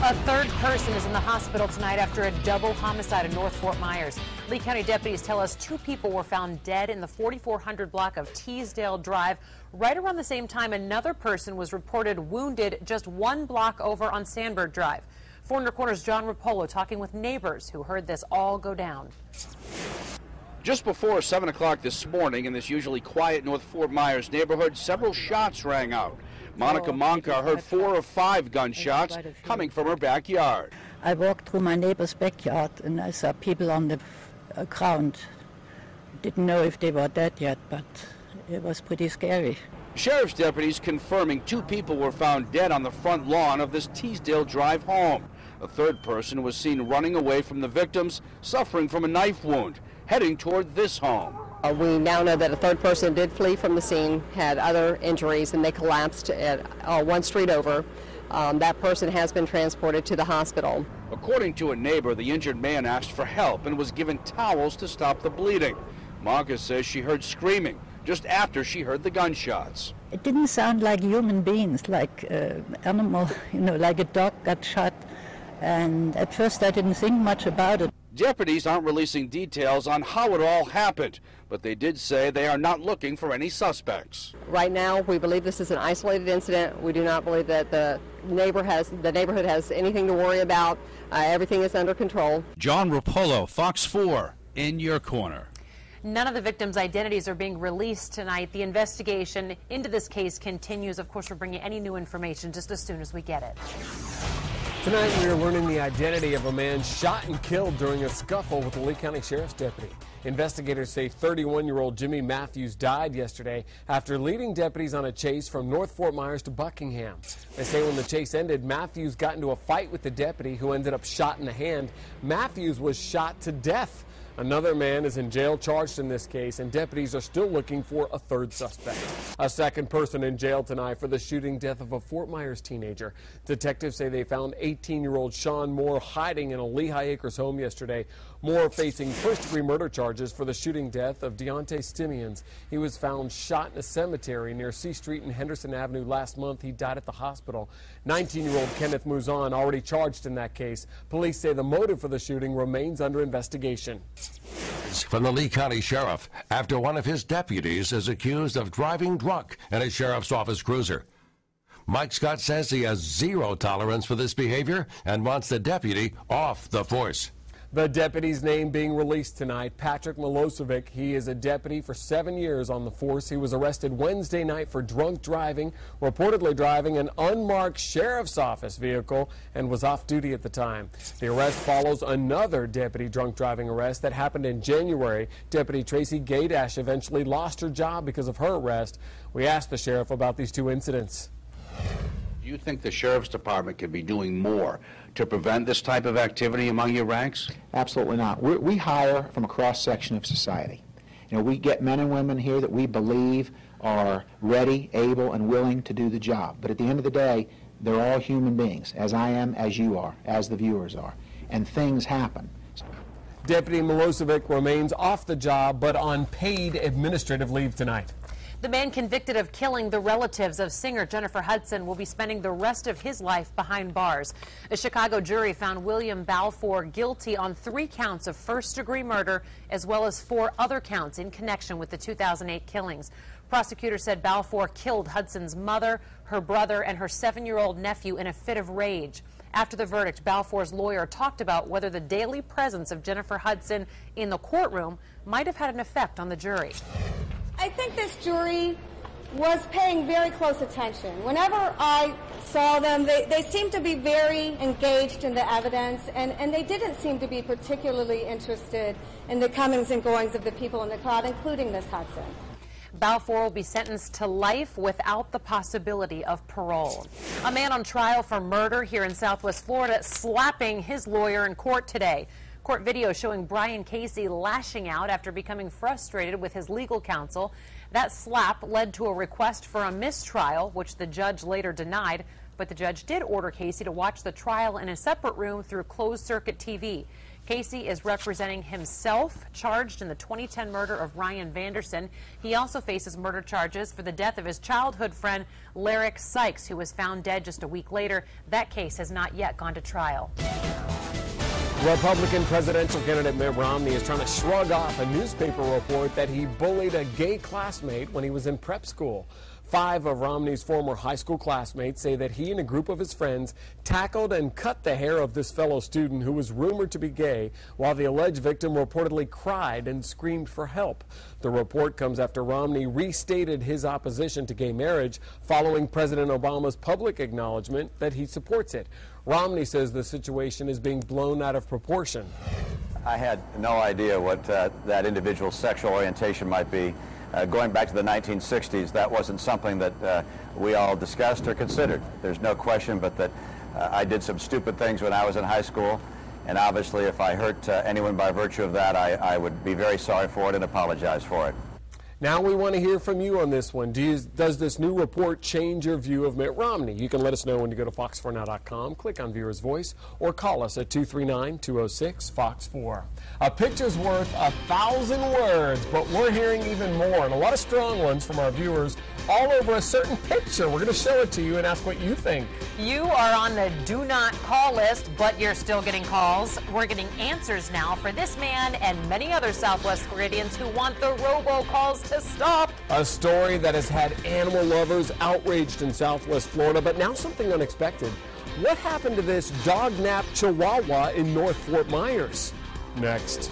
A third person is in the hospital tonight after a double homicide in North Fort Myers. Lee County deputies tell us 2 people were found dead in the 4400 block of Teasdale Drive. Right around the same time, another person was reported wounded just 1 block over on Sandberg Drive. 4 Corner's John Rapolo talking with neighbors who heard this all go down. Just before 7 o'clock this morning in this usually quiet North Fort Myers neighborhood, several shots rang out. Monica Monka heard 4 or 5 gunshots coming from her backyard. I walked through my neighbor's backyard and I saw people on the ground. Didn't know if they were dead yet, but it was pretty scary. Sheriff's deputies confirming 2 people were found dead on the front lawn of this Teasdale Drive home. A third person was seen running away from the victims, suffering from a knife wound, heading toward this home. We now know that a third person did flee from the scene, had other injuries, and they collapsed at 1 street over. That person has been transported to the hospital. According to a neighbor, the injured man asked for help and was given towels to stop the bleeding. Monka says she heard screaming just after she heard the gunshots. It didn't sound like human beings, like animal, like a dog got shot. And at first I didn't think much about it. Deputies aren't releasing details on how it all happened, but they did say they are not looking for any suspects. Right now, we believe this is an isolated incident. We do not believe that the neighborhood has anything to worry about. Everything is under control. John Rapolo, Fox 4, in your corner. None of the victims' identities are being released tonight. The investigation into this case continues. Of course, we're bringing any new information just as soon as we get it. Tonight we are learning the identity of a man shot and killed during a scuffle with a Lee County Sheriff's deputy. Investigators say 31-year-old Jimmy Matthews died yesterday after leading deputies on a chase from North Fort Myers to Buckingham. They say when the chase ended, Matthews got into a fight with the deputy who ended up shot in the hand. Matthews was shot to death. Another man is in jail charged in this case, and deputies are still looking for a third suspect. A second person in jail tonight for the shooting death of a Fort Myers teenager. Detectives say they found 18-year-old Sean Moore hiding in a Lehigh Acres home yesterday. Moore facing first-degree murder charges for the shooting death of Deontay Stimians. He was found shot in a cemetery near C Street and Henderson Avenue last month. He died at the hospital. 19-year-old Kenneth Mouzon already charged in that case. Police say the motive for the shooting remains under investigation. From the Lee County Sheriff after one of his deputies is accused of driving drunk in a sheriff's office cruiser. Mike Scott says he has 0 tolerance for this behavior and wants the deputy off the force. The deputy's name being released tonight, Patrick Milosevic. He is a deputy for 7 years on the force. He was arrested Wednesday night for drunk driving, reportedly driving an unmarked sheriff's office vehicle, and was off duty at the time. The arrest follows another deputy drunk driving arrest that happened in January. Deputy Tracy Gaydash eventually lost her job because of her arrest. We asked the sheriff about these 2 incidents. Do you think the Sheriff's Department could be doing more to prevent this type of activity among your ranks? Absolutely not. We hire from a cross-section of society. We get men and women here that we believe are ready, able, and willing to do the job. But at the end of the day, they're all human beings, as I am, as you are, as the viewers are. And things happen. Deputy Milosevic remains off the job, but on paid administrative leave tonight. The man convicted of killing the relatives of singer Jennifer Hudson will be spending the rest of his life behind bars. A Chicago jury found William Balfour guilty on 3 counts of first-degree murder, as well as 4 other counts in connection with the 2008 killings. Prosecutors said Balfour killed Hudson's mother, her brother, and her 7-year-old nephew in a fit of rage. After the verdict, Balfour's lawyer talked about whether the daily presence of Jennifer Hudson in the courtroom might have had an effect on the jury. I think this jury was paying very close attention. Whenever I saw them, they seemed to be very engaged in the evidence, and they didn't seem to be particularly interested in the comings and goings of the people in the crowd, including Miss Hudson. Balfour will be sentenced to life without the possibility of parole. A man on trial for murder here in Southwest Florida slapping his lawyer in court today. Court video showing Brian Casey lashing out after becoming frustrated with his legal counsel. That slap led to a request for a mistrial, which the judge later denied, but the judge did order Casey to watch the trial in a separate room through closed-circuit TV. Casey is representing himself, charged in the 2010 murder of Ryan Vanderson. He also faces murder charges for the death of his childhood friend, Lyric Sykes, who was found dead just a week later. That case has not yet gone to trial. Republican presidential candidate Mitt Romney is trying to shrug off a newspaper report that he bullied a gay classmate when he was in prep school. 5 of Romney's former high school classmates say that he and a group of his friends tackled and cut the hair of this fellow student who was rumored to be gay, while the alleged victim reportedly cried and screamed for help. The report comes after Romney restated his opposition to gay marriage following President Obama's public acknowledgement that he supports it. Romney says the situation is being blown out of proportion. I had no idea what that individual's sexual orientation might be. Going back to the 1960s, that wasn't something that we all discussed or considered. There's no question but that I did some stupid things when I was in high school, and obviously if I hurt anyone by virtue of that, I would be very sorry for it and apologize for it. Now we want to hear from you on this one. Does this new report change your view of Mitt Romney? You can let us know when you go to fox4now.com, click on Viewer's Voice, or call us at 239-206-FOX4. A picture's worth 1,000 words, but we're hearing even more, and a lot of strong ones from our viewers all over a certain picture. We're going to show it to you and ask what you think. You are on the do not call list, but you're still getting calls. We're getting answers now for this man and many other Southwest Floridians who want the robocalls to stop. A story that has had animal lovers outraged in Southwest Florida, but now something unexpected. What happened to this dog-napped Chihuahua in North Fort Myers? Next.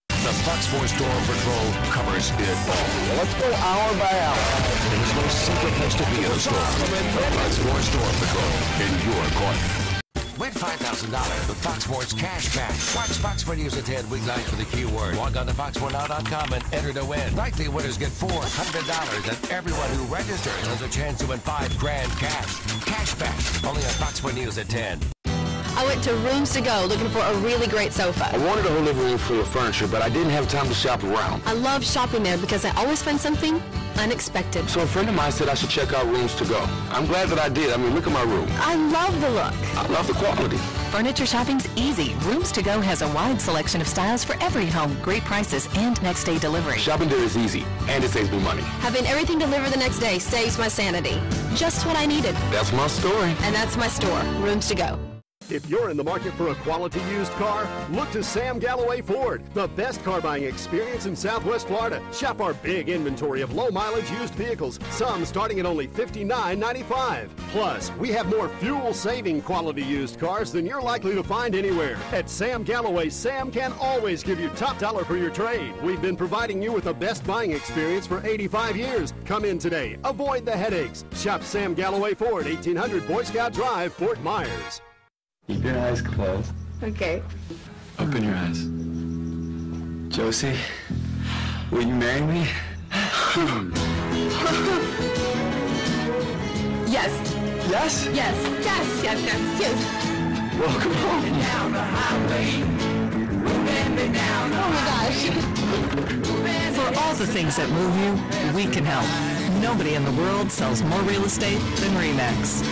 The Fox 4 Storm Patrol covers it all. Let's go hour by hour. There is no secret place to be in a storm. The Fox 4 Storm Patrol in your corner. Win $5,000 with Fox Sports Cash Back. Watch Fox for News at 10 weeknights for the keyword. Log on to fox4now.com and enter to win. Likely winners get $400, and everyone who registers has a chance to win $5,000 cash. Cash Back, only on Fox 4 News at 10. I went to Rooms to Go looking for a really great sofa. I wanted a whole living room full of furniture, but I didn't have time to shop around. I love shopping there because I always find something unexpected. So a friend of mine said I should check out Rooms to Go. I'm glad that I did. I mean, look at my room. I love the look. I love the quality. Furniture shopping's easy. Rooms to Go has a wide selection of styles for every home, great prices, and next-day delivery. Shopping there is easy, and it saves me money. Having everything delivered the next day saves my sanity. Just what I needed. That's my story. And that's my store, Rooms to Go. If you're in the market for a quality used car, look to Sam Galloway Ford, the best car buying experience in Southwest Florida. Shop our big inventory of low mileage used vehicles, some starting at only $59.95. Plus, we have more fuel saving quality used cars than you're likely to find anywhere. At Sam Galloway, Sam can always give you top dollar for your trade. We've been providing you with the best buying experience for 85 years. Come in today. Avoid the headaches. Shop Sam Galloway Ford, 1800 Boy Scout Drive, Fort Myers. Keep your eyes closed. Okay. Open your eyes. Josie, will you marry me? Yes. Yes? Yes. Yes. Yes. Yes. Yes. Welcome home. Down the highway. Oh my gosh. For all the things that move you, we can help. Nobody in the world sells more real estate than RE/MAX.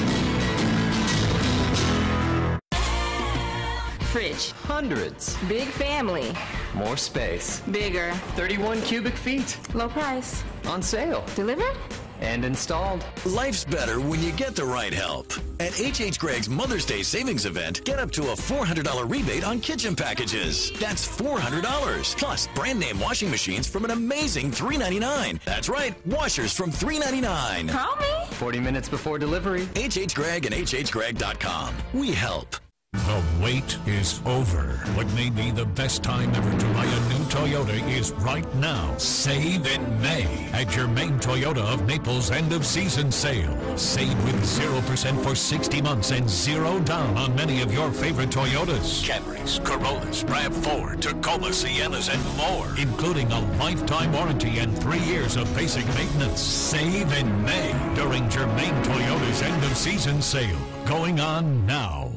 Fridge. Hundreds. Big family. More space. Bigger. 31 cubic feet. Low price. On sale. Delivered? And installed. Life's better when you get the right help. At H.H. Gregg's Mother's Day Savings Event, get up to a $400 rebate on kitchen packages. That's $400. Plus, brand name washing machines from an amazing $3.99. That's right, washers from $3.99. Call me. 40 minutes before delivery. H.H. Gregg and hhgregg.com. We help. The wait is over. What may be the best time ever to buy a new Toyota is right now. Save in May at your main Toyota of Naples end of season sale. Save with 0% for 60 months and $0 down on many of your favorite Toyotas. Camrys, Corollas, RAV4, Tacoma, Siennas, and more, including a lifetime warranty and 3 years of basic maintenance. Save in May during Germain Toyota's end of season sale. Going on now.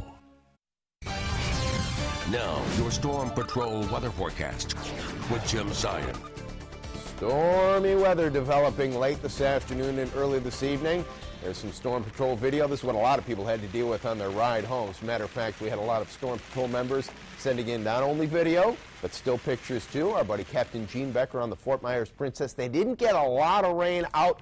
Now, your Storm Patrol weather forecast with Jim Zion. Stormy weather developing late this afternoon and early this evening. There's some Storm Patrol video. This is what a lot of people had to deal with on their ride home. As a matter of fact, we had a lot of Storm Patrol members sending in not only video, but still pictures too. Our buddy Captain Gene Becker on the Fort Myers Princess. They didn't get a lot of rain out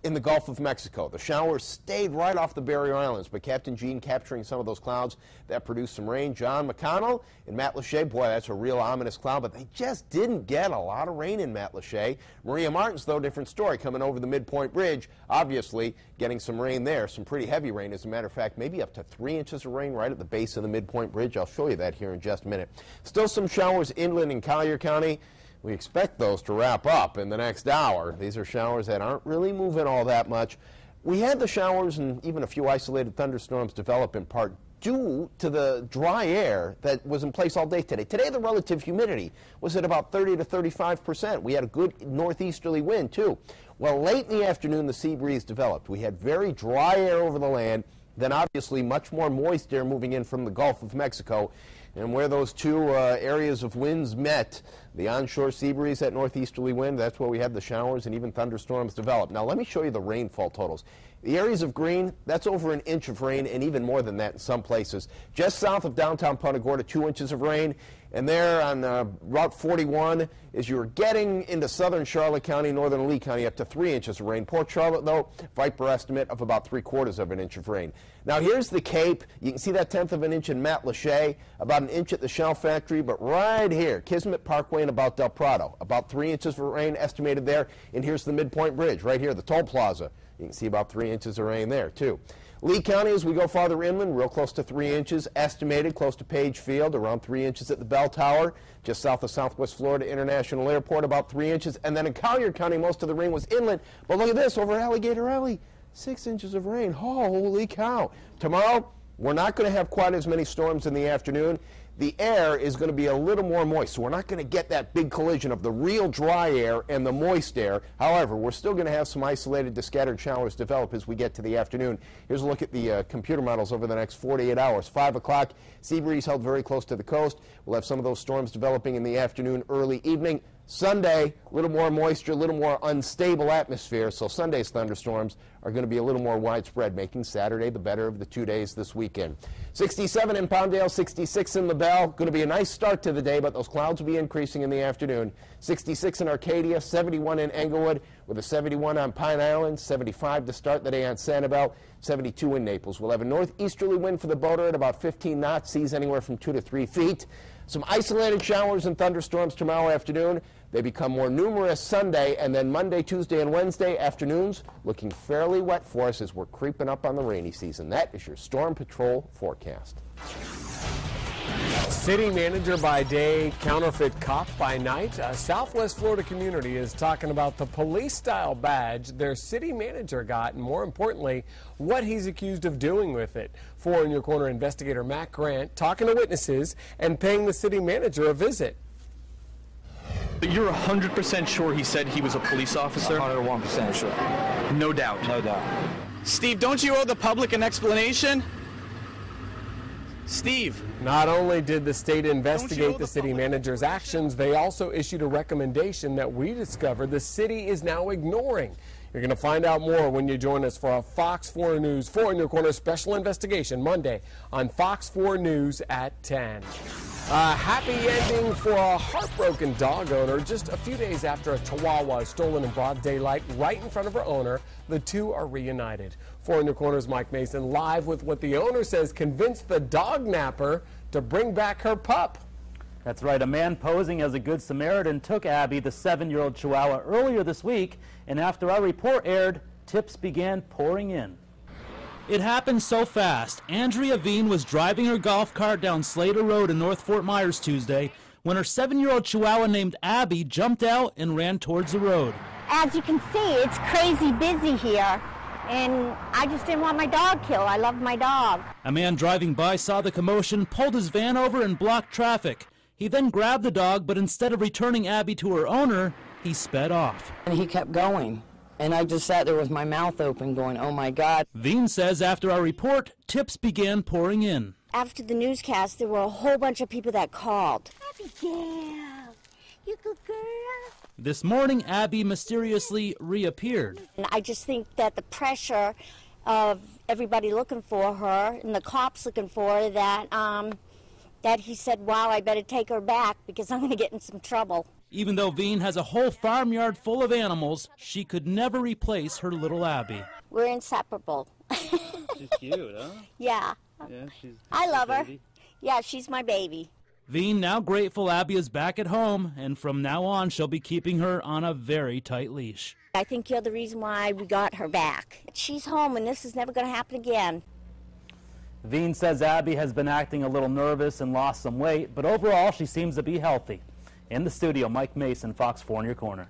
in the Gulf of Mexico. The showers stayed right off the Barrier Islands, but Captain Gene capturing some of those clouds that produced some rain. John McConnell in Matlacha, boy, that's a real ominous cloud, but they just didn't get a lot of rain in Matlacha. Maria Martins, though, different story, coming over the Midpoint Bridge, obviously getting some rain there, some pretty heavy rain. As a matter of fact, maybe up to 3 inches of rain right at the base of the Midpoint Bridge. I'll show you that here in just a minute. Still some showers inland in Collier County. We expect those to wrap up in the next hour. These are showers that aren't really moving all that much. We had the showers and even a few isolated thunderstorms develop in part due to the dry air that was in place all day today. Today, the relative humidity was at about 30 to 35%. We had a good northeasterly wind, too. Well, late in the afternoon, the sea breeze developed. We had very dry air over the land, then obviously much more moist air moving in from the Gulf of Mexico. And where those two areas of winds met, the onshore sea breeze, that northeasterly wind, that's where we had the showers and even thunderstorms develop. Now let me show you the rainfall totals. The areas of green, that's over an inch of rain and even more than that in some places. Just south of downtown Punta Gorda, 2 inches of rain. And there on Route 41, as you're getting into southern Charlotte County, northern Lee County, up to 3 inches of rain. Port Charlotte, though, Viper estimate of about 3/4 of an inch of rain. Now here's the Cape. You can see that 1/10 of an inch in Matlacha, about an inch at the Shell Factory, but right here, Kismet Parkway and about Del Prado, about 3 inches of rain estimated there. And here's the Midpoint Bridge, right here, the toll plaza. You can see about 3 inches of rain there, too. Lee County, as we go farther inland, real close to 3 inches, estimated close to Page Field, around 3 inches at the Bell Tower, just south of Southwest Florida International Airport, about 3 inches. And then in Collier County, most of the rain was inland. But look at this, over Alligator Alley, 6 inches of rain. Holy cow. Tomorrow, we're not going to have quite as many storms in the afternoon. The air is going to be a little more moist, so we're not going to get that big collision of the real dry air and the moist air. However, we're still going to have some isolated to scattered showers develop as we get to the afternoon. Here's a look at the computer models over the next 48 hours. 5 o'clock, sea breeze held very close to the coast. We'll have some of those storms developing in the afternoon, early evening. Sunday, a little more moisture, a little more unstable atmosphere, so Sunday's thunderstorms are going to be a little more widespread, making Saturday the better of the 2 days this weekend. 67 in Palmdale, 66 in LaBelle. Going to be a nice start to the day, but those clouds will be increasing in the afternoon. 66 in Arcadia, 71 in Englewood, with a 71 on Pine Island, 75 to start the day on Sanibel, 72 in Naples. We'll have a northeasterly wind for the boater at about 15 knots, seas anywhere from 2 to 3 feet. Some isolated showers and thunderstorms tomorrow afternoon. They become more numerous Sunday, and then Monday, Tuesday, and Wednesday afternoons looking fairly wet for us as we're creeping up on the rainy season. That is your Storm Patrol forecast. City manager by day, counterfeit cop by night. A Southwest Florida community is talking about the police-style badge their city manager got, and more importantly, what he's accused of doing with it. 4 in Your Corner investigator Matt Grant talking to witnesses and paying the city manager a visit. You're 100% sure he said he was a police officer? 101% sure. No doubt. No doubt. Steve, don't you owe the public an explanation? Steve. Not only did the state investigate the city manager's actions, they also issued a recommendation that we discovered the city is now ignoring. You're going to find out more when you join us for a Fox 4 News 4 in Your Corner special investigation Monday on Fox 4 News at 10. A happy ending for a heartbroken dog owner. Just a few days after a Chihuahua was stolen in broad daylight right in front of her owner, the two are reunited. 4 in Your Corner's Mike Mason live with what the owner says convinced the dog napper to bring back her pup. That's right. A man posing as a good Samaritan took Abby, the 7-year-old Chihuahua, earlier this week, and after our report aired, tips began pouring in. It happened so fast. Andrea Veen was driving her golf cart down Slater Road in North Fort Myers Tuesday when her 7-year-old Chihuahua named Abby jumped out and ran towards the road. As you can see, it's crazy busy here, and I just didn't want my dog killed. I love my dog. A man driving by saw the commotion, pulled his van over, and blocked traffic. He then grabbed the dog, but instead of returning Abby to her owner, he sped off. And he kept going. And I just sat there with my mouth open going, oh my God. Veen says after our report, tips began pouring in. After the newscast, there were a whole bunch of people that called. Abigail, you good girl. This morning, Abby mysteriously reappeared. And I just think that the pressure of everybody looking for her and the cops looking for her that, that he said, wow, I better take her back because I'm going to get in some trouble. Even though Veen has a whole farmyard full of animals, she could never replace her little Abby. We're inseparable. She's cute, huh? Yeah. Yeah, she's I love her. baby. Yeah, she's my baby. Veen now grateful Abby is back at home, and from now on she'll be keeping her on a very tight leash. I think you're the reason why we got her back. She's home and this is never going to happen again. Veen says Abby has been acting a little nervous and lost some weight, but overall she seems to be healthy. In the studio, Mike Mason, Fox 4 in your corner.